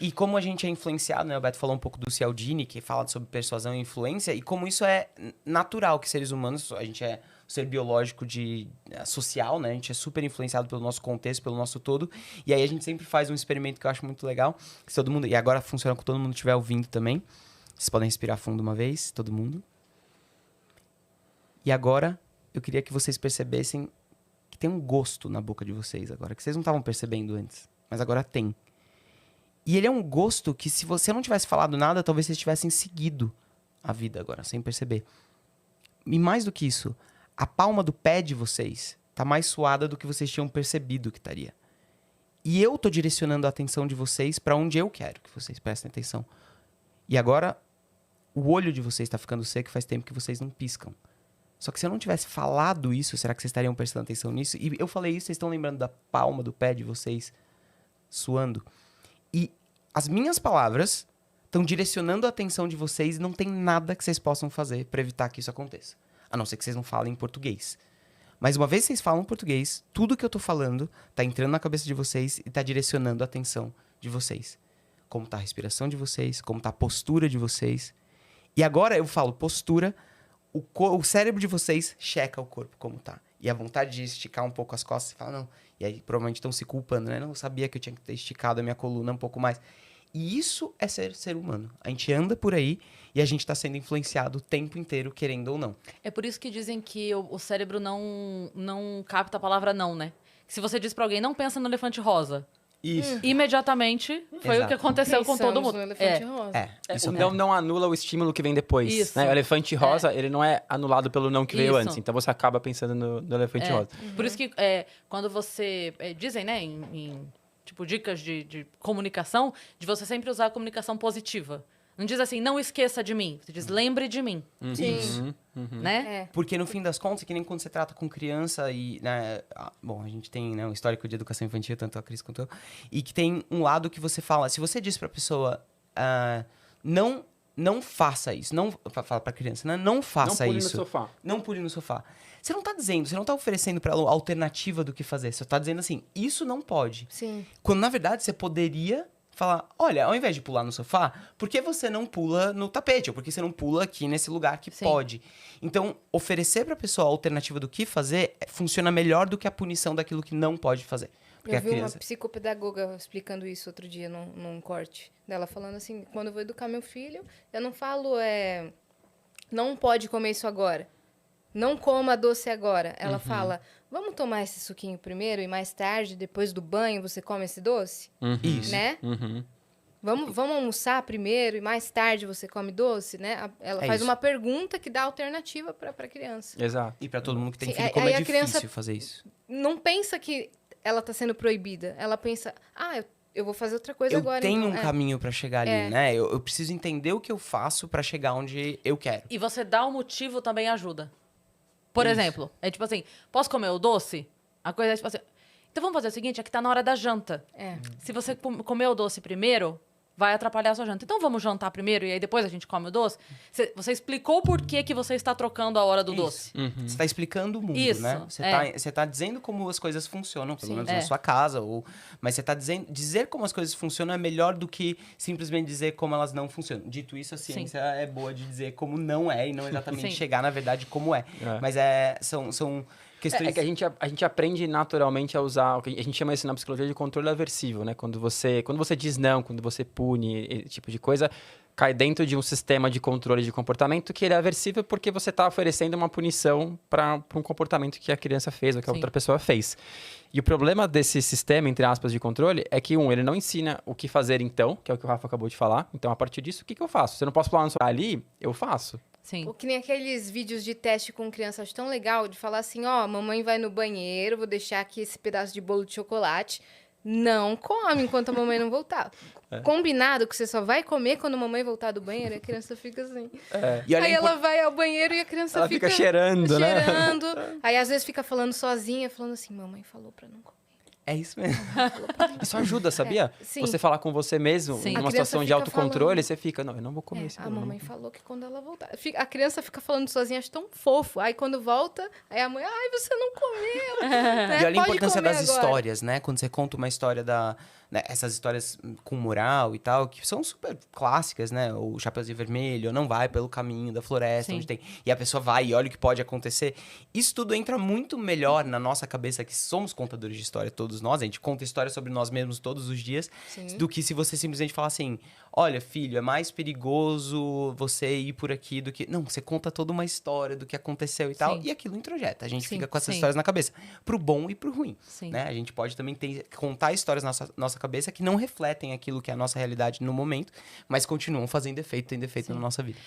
E como a gente é influenciado, né? O Beto falou um pouco do Cialdini, que fala sobre persuasão e influência, e como isso é natural que seres humanos, a gente é um ser biológico social, né? A gente é super influenciado pelo nosso contexto, pelo nosso todo. E aí a gente sempre faz um experimento que eu acho muito legal, que todo mundo, e agora funciona com todo mundo estiver ouvindo também. Vocês podem respirar fundo uma vez, todo mundo. E agora eu queria que vocês percebessem que tem um gosto na boca de vocês agora, que vocês não estavam percebendo antes, mas agora tem. E ele é um gosto que, se você não tivesse falado nada, talvez vocês tivessem seguido a vida agora, sem perceber. E mais do que isso, a palma do pé de vocês tá mais suada do que vocês tinham percebido que estaria. E eu tô direcionando a atenção de vocês para onde eu quero que vocês prestem atenção. E agora, o olho de vocês tá ficando seco, faz tempo que vocês não piscam. Só que se eu não tivesse falado isso, será que vocês estariam prestando atenção nisso? E eu falei isso, vocês estão lembrando da palma do pé de vocês suando? E as minhas palavras estão direcionando a atenção de vocês e não tem nada que vocês possam fazer para evitar que isso aconteça. A não ser que vocês não falem português. Mas uma vez que vocês falam português, tudo que eu tô falando tá entrando na cabeça de vocês e tá direcionando a atenção de vocês. Como tá a respiração de vocês, como tá a postura de vocês. E agora eu falo postura, o cérebro de vocês checa o corpo como tá. E a vontade de esticar um pouco as costas, você fala, não. E aí provavelmente estão se culpando, né? Não, eu sabia que eu tinha que ter esticado a minha coluna um pouco mais. E isso é ser humano. A gente anda por aí e a gente tá sendo influenciado o tempo inteiro, querendo ou não. É por isso que dizem que o cérebro não capta a palavra não, né? Que se você diz pra alguém, não pensa no elefante rosa. Isso. Imediatamente foi Exato. o que aconteceu com todo mundo. No elefante rosa. Isso O não anula o estímulo que vem depois. Isso. Né? O elefante rosa, ele não é anulado pelo não que veio Isso. antes. Então você acaba pensando no elefante rosa. Por isso que quando você... dizem, né, em tipo, dicas de comunicação, de você sempre usar a comunicação positiva. Não diz assim, não esqueça de mim. Você diz, lembre de mim. Sim. Né? É. Porque no fim das contas, é que nem quando você trata com criança e, né, bom, a gente tem, né, um histórico de educação infantil, tanto a Cris quanto eu, e que tem um lado que você fala, se você diz pra pessoa, não faça isso, não, fala pra criança, né, não faça Não pule isso. no sofá. Não pule no sofá. Você não tá dizendo, você não tá oferecendo pra ela a alternativa do que fazer, você tá dizendo assim, isso não pode. Sim. Quando, na verdade, você poderia falar, olha, ao invés de pular no sofá, por que você não pula no tapete? Ou por que você não pula aqui nesse lugar que Sim. pode? Então, oferecer pra pessoa a alternativa do que fazer funciona melhor do que a punição daquilo que não pode fazer. Porque Eu a vi criança... uma psicopedagoga explicando isso outro dia num corte dela, falando assim, quando eu vou educar meu filho, eu não falo, não pode comer isso agora. Não coma doce agora. Ela fala, vamos tomar esse suquinho primeiro e mais tarde, depois do banho, você come esse doce? Isso. Né? Vamos almoçar primeiro e mais tarde você come doce, né? Ela É faz isso. uma pergunta que dá alternativa para a criança. Exato. E pra todo mundo que tem Sim, filho, aí como é a difícil criança- fazer isso. Não pensa que ela está sendo proibida. Ela pensa, eu vou fazer outra coisa Eu agora. tenho então. um caminho pra chegar ali, né? Eu preciso entender o que eu faço pra chegar onde eu quero. E você dar o motivo também ajuda. Por exemplo, é tipo assim, posso comer o doce? A coisa é tipo assim, então vamos fazer o seguinte, é que tá na hora da janta. Se você comer o doce primeiro, vai atrapalhar a sua janta. Então vamos jantar primeiro e aí depois a gente come o doce? Você explicou por que você está trocando a hora do doce. Você tá explicando o mundo, Isso, né? Você tá dizendo como as coisas funcionam, pelo menos na sua casa. Mas você tá dizendo... Dizer como as coisas funcionam é melhor do que simplesmente dizer como elas não funcionam. Dito isso, a ciência é boa de dizer como não é e não exatamente Sim. chegar na verdade como é. Mas são questões... É que a gente aprende naturalmente a usar, o que a gente chama isso na psicologia de controle aversivo, né? Quando você diz não, quando você pune, esse tipo de coisa, cai dentro de um sistema de controle de comportamento que ele é aversivo porque você está oferecendo uma punição para um comportamento que a criança fez ou que a outra pessoa fez. E o problema desse sistema, entre aspas, de controle é que, ele não ensina o que fazer então, que é o que o Rafa acabou de falar. Então, a partir disso, o que eu faço? Se eu não posso pular no sofá ali, eu faço. Sim. Ou que nem aqueles vídeos de teste com criança, acho tão legal de falar assim, mamãe vai no banheiro, vou deixar aqui esse pedaço de bolo de chocolate. Não come enquanto a mamãe não voltar. Combinado que você só vai comer quando a mamãe voltar do banheiro, e a criança fica assim. E olha, Aí ela vai ao banheiro e a criança Ela fica cheirando, né? cheirando. Aí às vezes fica falando sozinha, falando assim, mamãe falou pra não comer. é isso mesmo. Isso ajuda, sabia? sim. Você falar com você mesmo, Sim. A numa criança situação de fica autocontrole, falando. você fica, não, eu não vou comer esse A bolo, mamãe não. falou que quando ela voltar... A criança fica falando sozinha, acho tão fofo. Aí quando volta, aí a mãe, você não comeu. Né? E olha a Pode importância comer das agora. histórias, né? Quando você conta uma história né, essas histórias com moral e tal, que são super clássicas, né? O Chapeuzinho Vermelho não vai pelo caminho da floresta, Sim. onde tem... E a pessoa vai e olha o que pode acontecer. Isso tudo entra muito melhor na nossa cabeça, que somos contadores de história, todos nós. A gente conta história sobre nós mesmos todos os dias, Sim. do que se você simplesmente falar assim, olha, filho, é mais perigoso você ir por aqui do que... Não, você conta toda uma história do que aconteceu e tal, Sim. e aquilo introjeta. A gente Sim, fica com essas sim. histórias na cabeça, pro bom e pro ruim. Sim. Né? A gente pode também contar histórias na nossa cabeça que não refletem aquilo que é a nossa realidade no momento, mas continuam fazendo efeito, tendo efeito na nossa vida.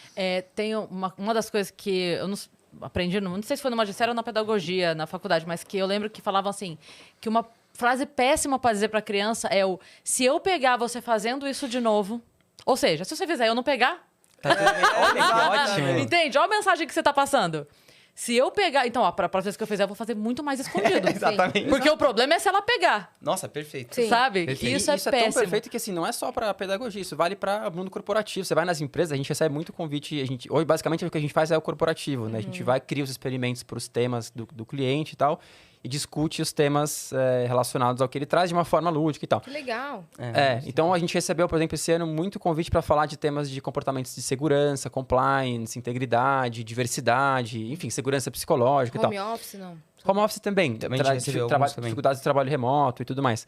Tem uma das coisas que eu não aprendi, não sei se foi no magistério ou na pedagogia, na faculdade, mas que eu lembro que falavam assim, que uma frase péssima para dizer para criança é o se eu pegar você fazendo isso de novo, ou seja, se você fizer e eu não pegar, Tá tudo bem? Olha que ótimo. entende? Olha a mensagem que você tá passando. Se eu pegar, então, para a próxima vez que eu fizer, eu vou fazer muito mais escondido. Exatamente. Porque o problema é se ela pegar, Nossa, perfeito. Sim. sabe? Perfeito. Isso é tão péssimo. perfeito que, assim, não é só para pedagogia, isso vale para mundo corporativo. Você vai nas empresas, a gente recebe muito convite, hoje, basicamente, o que a gente faz é o corporativo, né? A gente vai, cria os experimentos para os temas do cliente e tal, e discute os temas relacionados ao que ele traz de uma forma lúdica e tal. Que legal. Então a gente recebeu, por exemplo, esse ano muito convite para falar de temas de comportamentos de segurança, compliance, integridade, diversidade, enfim, segurança psicológica e tal. Home office, não. Home office também. Também a gente recebeu alguns também. Dificuldades de trabalho remoto e tudo mais.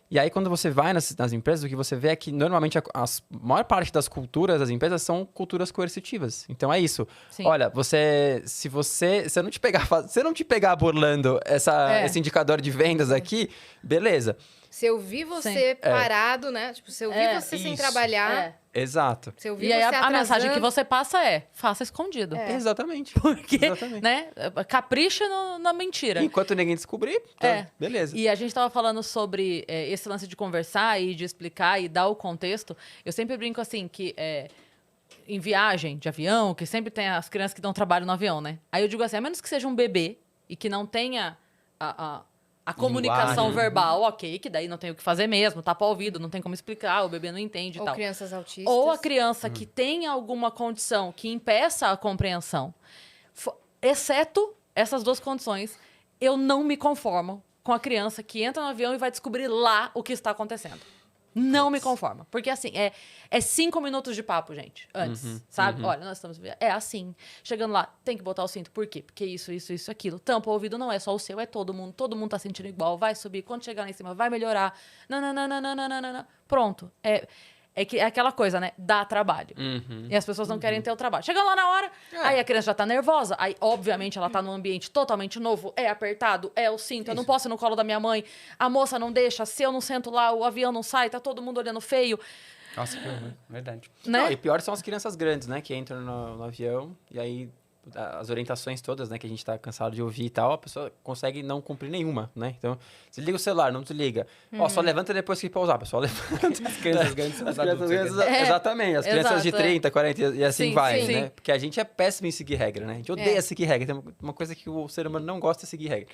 E aí, quando você vai nas empresas, o que você vê é que, normalmente, a maior parte das culturas das empresas são culturas coercitivas. Então, é isso. Sim. Olha, se eu não te pegar burlando esse indicador de vendas aqui, beleza. Se eu vi você parado, né? Tipo, se eu vi você sem Isso. trabalhar, Exato. se eu vi E aí você a mensagem que atrasando, você passa é, faça escondido. Exatamente. Porque, Exatamente. né, capricha na mentira. Enquanto ninguém descobrir, tá, É. beleza. E a gente tava falando sobre esse lance de conversar e de explicar e dar o contexto. Eu sempre brinco assim, que em viagem de avião, que sempre tem as crianças que dão trabalho no avião, né? Aí eu digo assim, a menos que seja um bebê e que não tenha a comunicação Linguagem. verbal, ok, que daí não tem o que fazer mesmo, tapa o ouvido, não tem como explicar, o bebê não entende e ou tal. crianças autistas. Ou a criança que tem alguma condição que impeça a compreensão. Exceto essas duas condições, eu não me conformo com a criança que entra no avião e vai descobrir lá o que está acontecendo. Não me conformo. Porque, assim, é 5 minutos de papo, gente, antes, sabe? Olha, nós estamos... É assim. Chegando lá, tem que botar o cinto. Por quê? Porque isso, aquilo. Tampa o ouvido não é só o seu, é todo mundo. Todo mundo tá sentindo igual. Vai subir. Quando chegar lá em cima, vai melhorar. Não. Pronto. É aquela coisa, né? Dá trabalho. E as pessoas não querem ter o trabalho. Chegando lá na hora, aí a criança já tá nervosa. Aí, obviamente, ela tá num ambiente totalmente novo. É apertado, é o cinto. Eu não posso ir no colo da minha mãe. A moça não deixa. Se eu não sento lá, o avião não sai. Tá todo mundo olhando feio. Nossa, que horror. Verdade. Né? Não, e pior são as crianças grandes, né? Que entram no avião e aí as orientações todas, né? Que a gente tá cansado de ouvir e tal, a pessoa consegue não cumprir nenhuma, né? Então, desliga o celular, não desliga. Ó, só levanta depois que pousar, pessoal. Levanta. As crianças grandes são As os crianças adultos. grandes, exatamente. As crianças de exato, 30, 40 e assim Sim, vai, sim. né? Porque a gente é péssimo em seguir regra, né? A gente odeia seguir regra. Tem uma coisa que o ser humano não gosta de seguir regra.